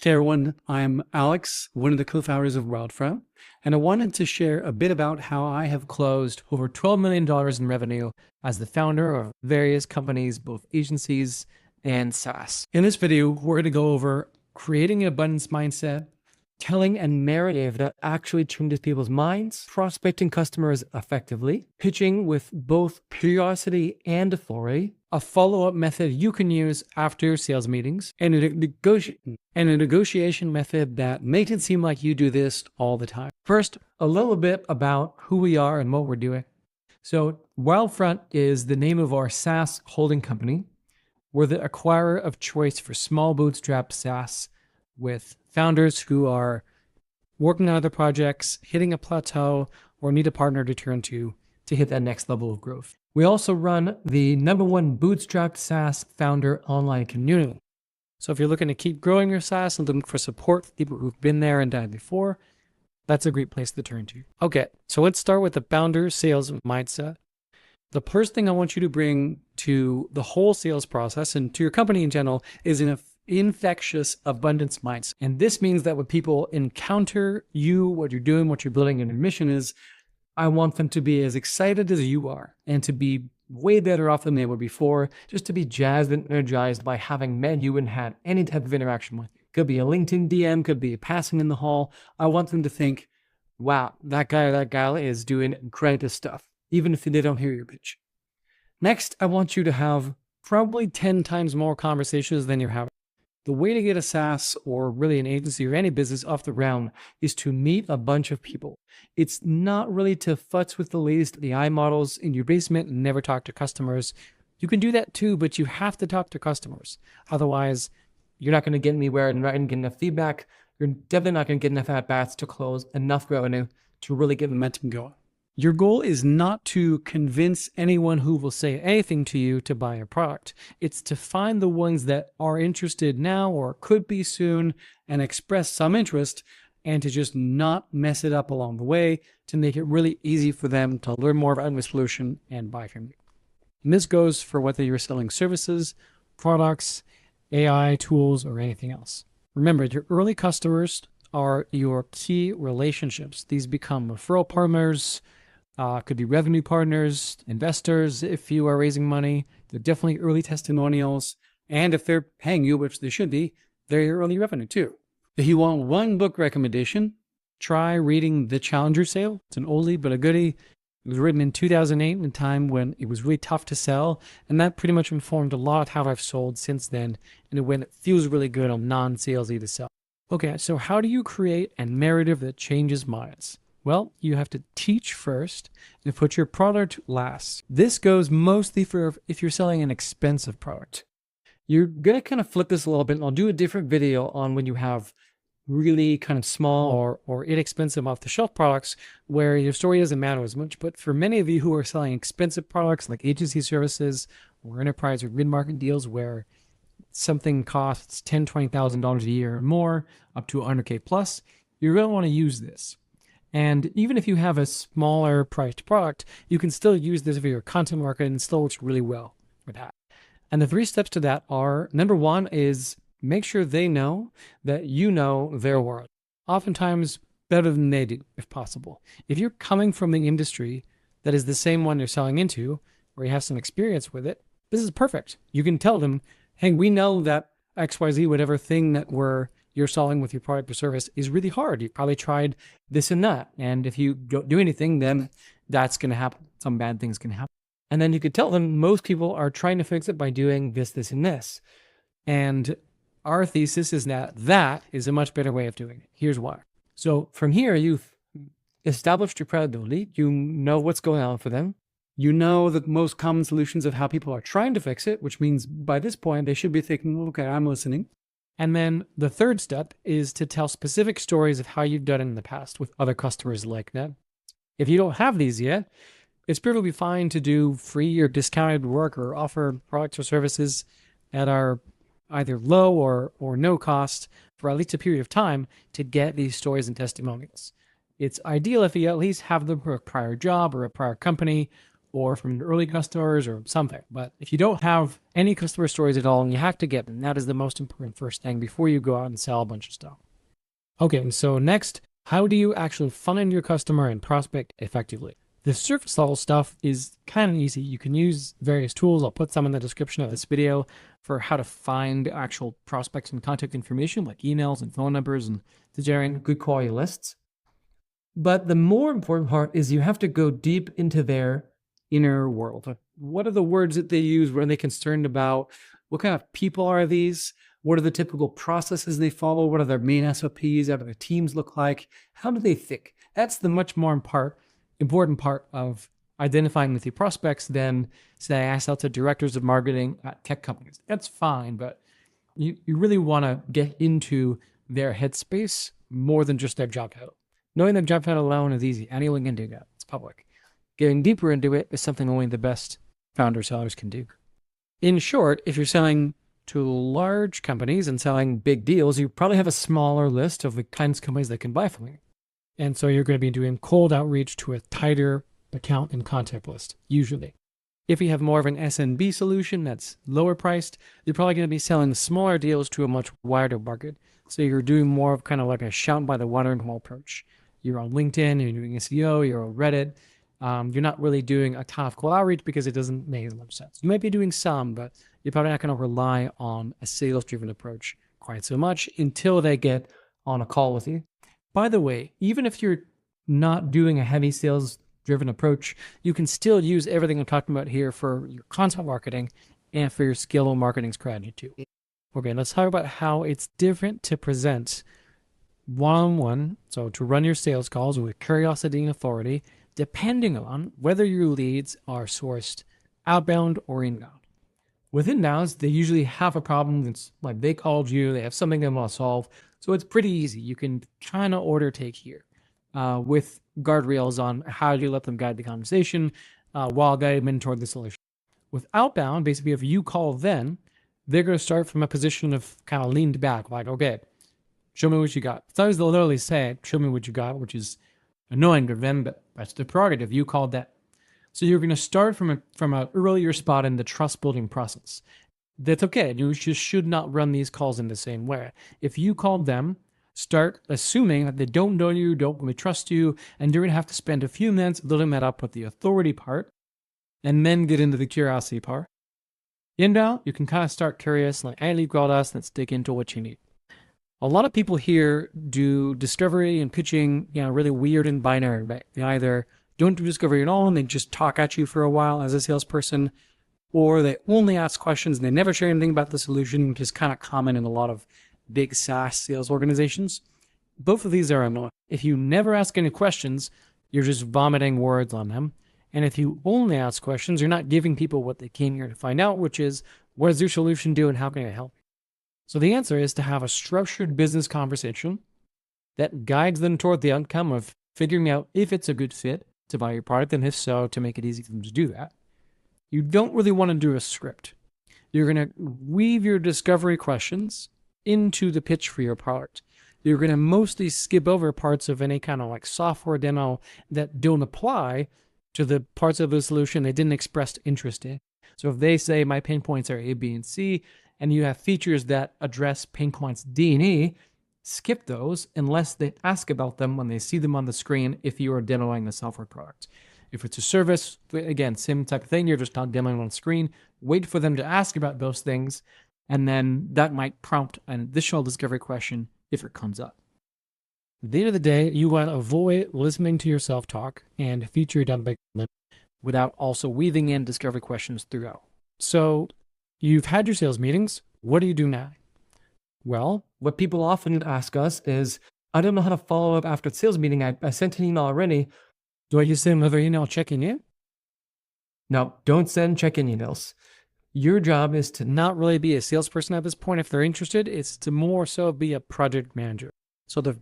Hey everyone, I'm Alex, one of the co-founders of Wildfront, and I wanted to share a bit about how I have Closed over $12 million in revenue as the founder of various companies, both agencies and SaaS. In this video, we're going to go over creating an abundance mindset, Telling a narrative that actually changes people's minds, prospecting customers effectively, pitching with both curiosity and authority, a follow-up method you can use after your sales meetings, and a negotiation method that makes it seem like you do this all the time. First, a little bit about who we are and what we're doing. So, Wildfront is the name of our SaaS holding company. We're the acquirer of choice for small bootstrap SaaS with founders who are working on other projects, hitting a plateau, or need a partner to turn to hit that next level of growth. We also run the #1 bootstrapped SaaS founder online community. So if you're looking to keep growing your SaaS and looking for support for people who've been there and done it before, that's a great place to turn to. Okay, so let's start with the founder sales mindset. The first thing I want you to bring to the whole sales process and to your company in general is an infectious abundance mindset. And this means that when people encounter you, what you're doing, what you're building, and your mission is, I want them to be as excited as you are and to be way better off than they were before, just to be jazzed and energized by having met you and had any type of interaction with you. Could be a LinkedIn DM, could be a passing in the hall. I want them to think, wow, that guy or that gal is doing incredible stuff, even if they don't hear your pitch. Next, I want you to have probably 10 times more conversations than you're having. The way to get a SaaS or really an agency or any business off the ground is to meet a bunch of people. It's not really to futz with the latest AI models in your basement and never talk to customers. You can do that too, but you have to talk to customers. Otherwise, you're not going to get anywhere and not going to get enough feedback. You're definitely not going to get enough at-bats to close enough revenue to really get momentum going. Your goal is not to convince anyone who will say anything to you to buy a product. It's to find the ones that are interested now or could be soon and express some interest, and to just not mess it up along the way to make it really easy for them to learn more about your solution and buy from you. And this goes for whether you're selling services, products, AI tools, or anything else. Remember, your early customers are your key relationships. These become referral partners, could be revenue partners, investors if you are raising money. They're definitely early testimonials. And if they're paying you, which they should be, they're your early revenue too. If you want one book recommendation, try reading The Challenger Sale. It's an oldie but a goodie. It was written in 2008, in a time when it was really tough to sell. And that pretty much informed a lot how I've sold since then, and when it feels really good on non-salesy to sell. Okay, so how do you create a narrative that changes minds? Well, you have to teach first and put your product last. This goes mostly for if you're selling an expensive product. You're going to kind of flip this a little bit, and I'll do a different video on when you have really kind of small or inexpensive off-the-shelf products where your story doesn't matter as much. But for many of you who are selling expensive products like agency services or enterprise or mid-market deals where something costs $10,000, $20,000 a year or more, up to $100K plus, you're going to want to use this. And even if you have a smaller priced product, you can still use this for your content marketing and still works really well with that. And the 3 steps to that are, number 1 is make sure they know that you know their world. Oftentimes better than they do, if possible. If you're coming from the industry that is the same one you're selling into, where you have some experience with it, this is perfect. You can tell them, hey, we know that XYZ, whatever thing that you're selling with your product or service is really hard. You probably tried this and that. And if you don't do anything, then that's going to happen. Some bad things can happen. And then you could tell them most people are trying to fix it by doing this, this, and this. And our thesis is that is a much better way of doing it. Here's why. So from here, you've established your credibility. You know what's going on for them. You know the most common solutions of how people are trying to fix it, which means by this point, they should be thinking, okay, I'm listening. And then the third step is to tell specific stories of how you've done it in the past with other customers like that. If you don't have these yet, it's perfectly fine to do free or discounted work or offer products or services that are either low or no cost for at least a period of time to get these stories and testimonials. It's ideal if you at least have them for a prior job or a prior company or from early customers or something. But if you don't have any customer stories at all and you have to get them, that is the most important first thing before you go out and sell a bunch of stuff. Okay, and so next, how do you actually funnel your customer and prospect effectively? The surface level stuff is kind of easy. You can use various tools. I'll put some in the description of this video for how to find actual prospects and contact information like emails and phone numbers and to generate good quality lists. But the more important part is you have to go deep into their inner world. What are the words that they use? What are they concerned about? What kind of people are these? What are the typical processes they follow? What are their main SOPs? How do their teams look like? How do they think? That's the much more important part of identifying with your prospects than, say, I asked out to directors of marketing at tech companies. That's fine, but you really want to get into their headspace more than just their job title. Knowing their job title alone is easy. Anyone can do that. It's public. Getting deeper into it is something only the best founder sellers can do. In short, if you're selling to large companies and selling big deals, you probably have a smaller list of the kinds of companies that can buy from you. And so you're going to be doing cold outreach to a tighter account and contact list, usually. If you have more of an SMB solution that's lower priced, you're probably going to be selling smaller deals to a much wider market. So you're doing more of kind of like a shout by the watering hole approach. You're on LinkedIn, you're doing SEO, you're on Reddit. You're not really doing a ton of cold outreach because it doesn't make as much sense. You might be doing some, but you're probably not going to rely on a sales-driven approach quite so much until they get on a call with you. By the way, even if you're not doing a heavy sales-driven approach, you can still use everything I'm talking about here for your content marketing and for your scalable marketing strategy too. Okay, let's talk about how it's different to present one-on-one, so to run your sales calls with curiosity and authority, depending on whether your leads are sourced outbound or inbound. With inbounds, they usually have a problem that's like they called you, they have something they want to solve, so it's pretty easy. You can kind of order take here with guardrails on how you let them guide the conversation while guiding them toward the solution. With outbound, basically, if you call them, they're going to start from a position of kind of leaned back, like, okay, show me what you got. Sometimes they'll literally say, show me what you got, which is annoying to them, but that's the prerogative. You called that. So you're going to start from an earlier spot in the trust building process. That's okay. You just should not run these calls in the same way. If you called them, start assuming that they don't know you, don't really trust you, and you're going to have to spend a few minutes building that up with the authority part, and then get into the curiosity part. Inbound, you can kind of start curious, like, hey, you called us, let's dig into what you need. A lot of people here do discovery and pitching, really weird and binary, right? They either don't do discovery at all and they just talk at you for a while as a salesperson, or they only ask questions and they never share anything about the solution, which is kind of common in a lot of big SaaS sales organizations. Both of these are annoying. If you never ask any questions, you're just vomiting words on them. And if you only ask questions, you're not giving people what they came here to find out, which is, what does your solution do and how can I help? So the answer is to have a structured business conversation that guides them toward the outcome of figuring out if it's a good fit to buy your product, and if so, to make it easy for them to do that. You don't really want to do a script. You're going to weave your discovery questions into the pitch for your product. You're going to mostly skip over parts of any kind of like software demo that don't apply to the parts of the solution they didn't express interest in. So if they say my pain points are A, B, and C, and you have features that address pain points D and E, skip those unless they ask about them when they see them on the screen if you are demoing the software product. If it's a service, again, same type of thing, you're just not demoing on the screen. Wait for them to ask about those things, and then that might prompt an additional discovery question if it comes up. At the end of the day, you want to avoid listening to yourself talk and feature dumping without also weaving in discovery questions throughout. So you've had your sales meetings. What do you do now? Well, what people often ask us is, I don't know how to follow up after the sales meeting. I sent an email already. Do I just send another email checking in? No, don't send check-in emails. Your job is to not really be a salesperson at this point. If they're interested, it's to more so be a project manager. So the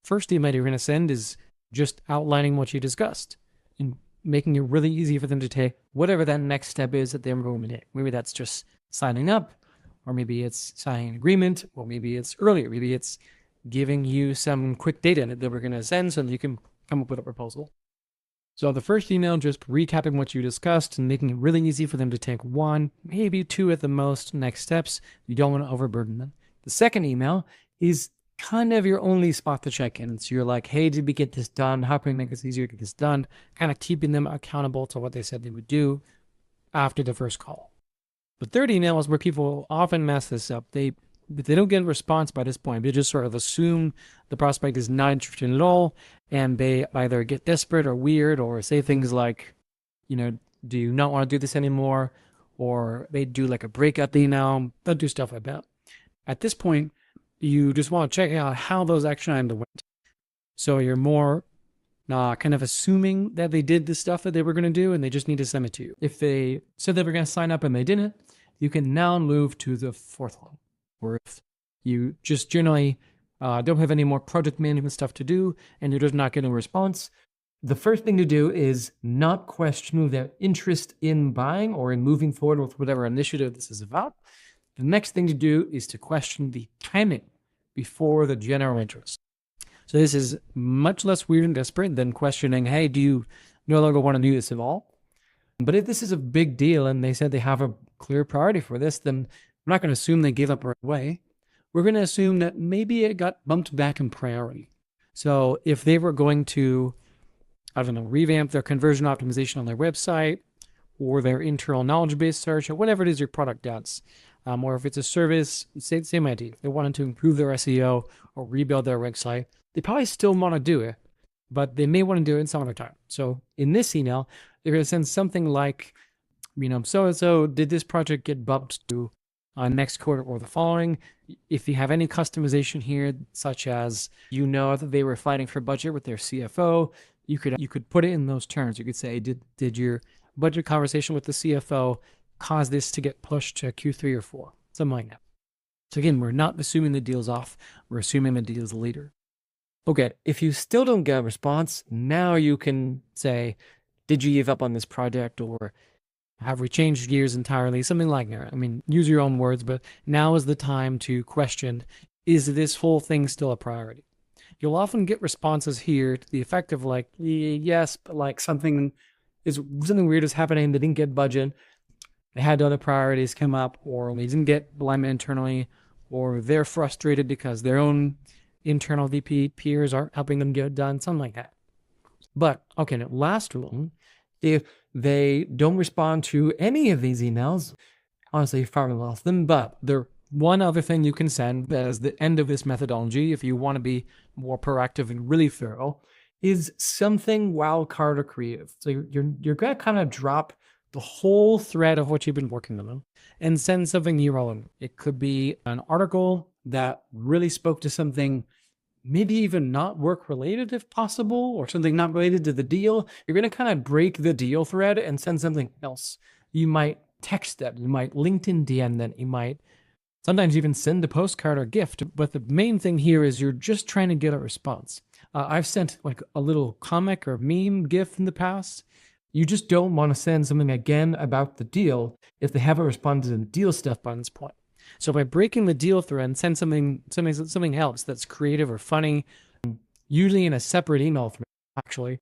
first email you're going to send is just outlining what you discussed and making it really easy for them to take whatever that next step is that they're going to take. Maybe that's just signing up, or maybe it's signing an agreement, or maybe it's earlier. Maybe it's giving you some quick data that we're going to send so that you can come up with a proposal. So the first email, just recapping what you discussed and making it really easy for them to take one, maybe two at the most next steps. You don't want to overburden them. The second email is kind of your only spot to check in. So you're like, hey, did we get this done? How can we make this easier to get this done? Kind of keeping them accountable to what they said they would do after the first call. The third email is where people often mess this up. If they don't get a response by this point, they just sort of assume the prospect is not interested at all, and they either get desperate or weird or say things like, do you not want to do this anymore? Or they do like a breakup email. They'll do stuff like that. At this point, you just want to check out how those action items went. So you're more kind of assuming that they did the stuff that they were going to do and they just need to send it to you. If they said they were going to sign up and they didn't, you can now move to the fourth one. Or if you just generally don't have any more project management stuff to do and you're just not getting a response, the first thing to do is not question their interest in buying or in moving forward with whatever initiative this is about. The next thing to do is to question the timing before the general interest. So this is much less weird and desperate than questioning, hey, do you no longer want to do this at all? But if this is a big deal and they said they have a clear priority for this, then we're not going to assume they gave up right away. We're going to assume that maybe it got bumped back in priority. So if they were going to, revamp their conversion optimization on their website or their internal knowledge base search or whatever it is your product does, or if it's a service, same idea. If they wanted to improve their SEO or rebuild their website, they probably still want to do it, but they may want to do it in some other time. So in this email, they're going to send something like, so-and-so, did this project get bumped to next quarter or the following? If you have any customization here, such as that they were fighting for budget with their CFO, you could put it in those terms. You could say, did your budget conversation with the CFO cause this to get pushed to Q3 or 4? Something like that. So again, we're not assuming the deal's off. We're assuming the deal's later. Okay, if you still don't get a response, now you can say, did you give up on this project, or have we changed gears entirely? Something like that. Use your own words, but now is the time to question, is this whole thing still a priority? You'll often get responses here to the effect of like, yes, but like something weird is happening. They didn't get budget. They had other priorities come up, or they didn't get alignment internally, or they're frustrated because their own internal VP peers aren't helping them get it done, something like that. But, okay, now last one, if they don't respond to any of these emails, honestly, you've probably lost them, but the one other thing you can send as the end of this methodology, if you want to be more proactive and really thorough, is something wildcard or creative. So you're going to kind of drop the whole thread of what you've been working on and send something irrelevant. It could be an article that really spoke to something maybe even not work related if possible, or something not related to the deal. You're going to kind of break the deal thread and send something else. You might text them, you might LinkedIn DM them, you might sometimes even send a postcard or gift. But the main thing here is you're just trying to get a response. I've sent like a little comic or meme GIF in the past. You just don't want to send something again about the deal if they haven't responded to the deal stuff by this point. So by breaking the deal thread and send something else that's creative or funny, usually in a separate email thread, actually,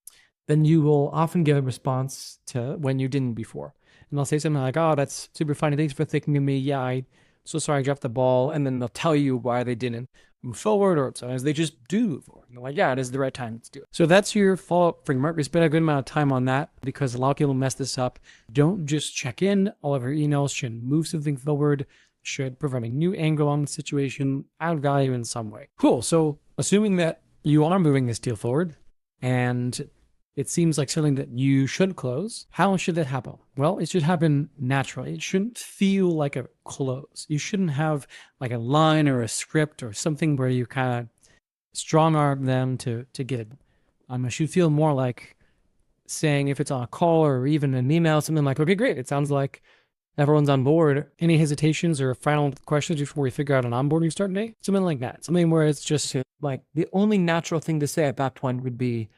then you will often get a response to when you didn't before. And they'll say something like, oh, that's super funny. Thanks for thinking of me. Yeah, I'm so sorry I dropped the ball. And then they'll tell you why they didn't move forward, or sometimes they just do move forward. And they're like, yeah, it is the right time to do it. So that's your follow-up framework. We spent a good amount of time on that because a lot of people mess this up. Don't just check in. All of your emails should move something forward, should provide a new angle on the situation, add value in some way. Cool. So assuming that you are moving this deal forward and it seems like something that you should close, how should that happen? Well, it should happen naturally. It shouldn't feel like a close. You shouldn't have like a line or a script or something where you kind of strong arm them to get it. It should feel more like saying, if it's on a call or even an email, something like, okay, great. It sounds like everyone's on board. Any hesitations or final questions before we figure out an onboarding start date? Something like that. Something where it's just like the only natural thing to say at that point would be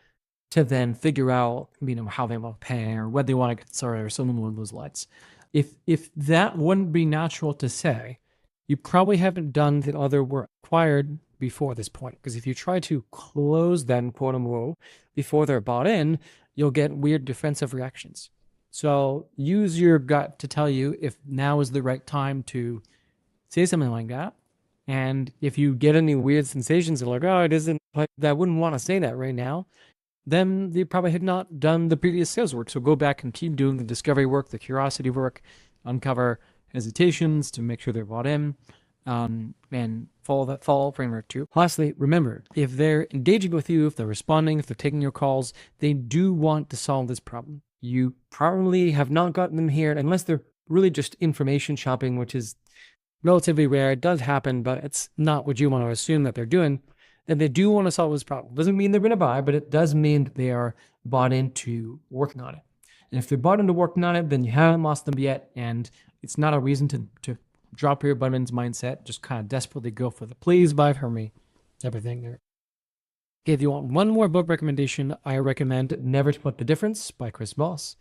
to then figure out, how they want to pay or what they want to get started or something along those lines. If that wouldn't be natural to say, you probably haven't done the other work required before this point. Because if you try to close them, quote unquote, before they're bought in, you'll get weird defensive reactions. So use your gut to tell you if now is the right time to say something like that. And if you get any weird sensations of like, oh, it isn't like I wouldn't want to say that right now, then they probably had not done the previous sales work. So go back and keep doing the discovery work, the curiosity work, uncover hesitations to make sure they're bought in, and follow that follow framework too. Lastly, remember, if they're engaging with you, if they're responding, if they're taking your calls, they do want to solve this problem. You probably have not gotten them here unless they're really just information shopping, which is relatively rare. It does happen, but it's not what you want to assume that they're doing. Then they do want to solve this problem. Doesn't mean they're going to buy, but it does mean they are bought into working on it. And if they're bought into working on it, then you haven't lost them yet. And it's not a reason to drop your abundance mindset. Just kind of desperately go for the please buy for me type of thing there. Okay, if you want one more book recommendation, I recommend Never to Split the Difference by Chris Voss.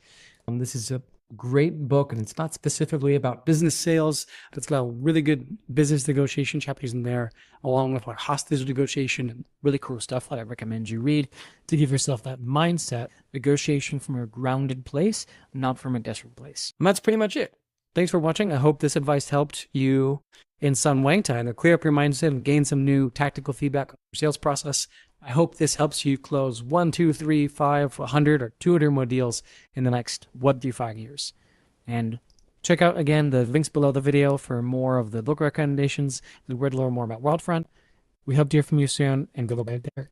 This is a great book, and it's not specifically about business sales. It's got really good business negotiation chapters in there, along with like hostage negotiation and really cool stuff that I recommend you read to give yourself that mindset, negotiation from a grounded place, not from a desperate place. And that's pretty much it. Thanks for watching. I hope this advice helped you in some way to clear up your mindset and gain some new tactical feedback on your sales process. I hope this helps you close 1, 2, 3, 5, 100, or 200 more deals in the next 1 to 5 years. And check out, again, the links below the video for more of the book recommendations and where to learn more about Wildfront. We hope to hear from you soon, and good luck there.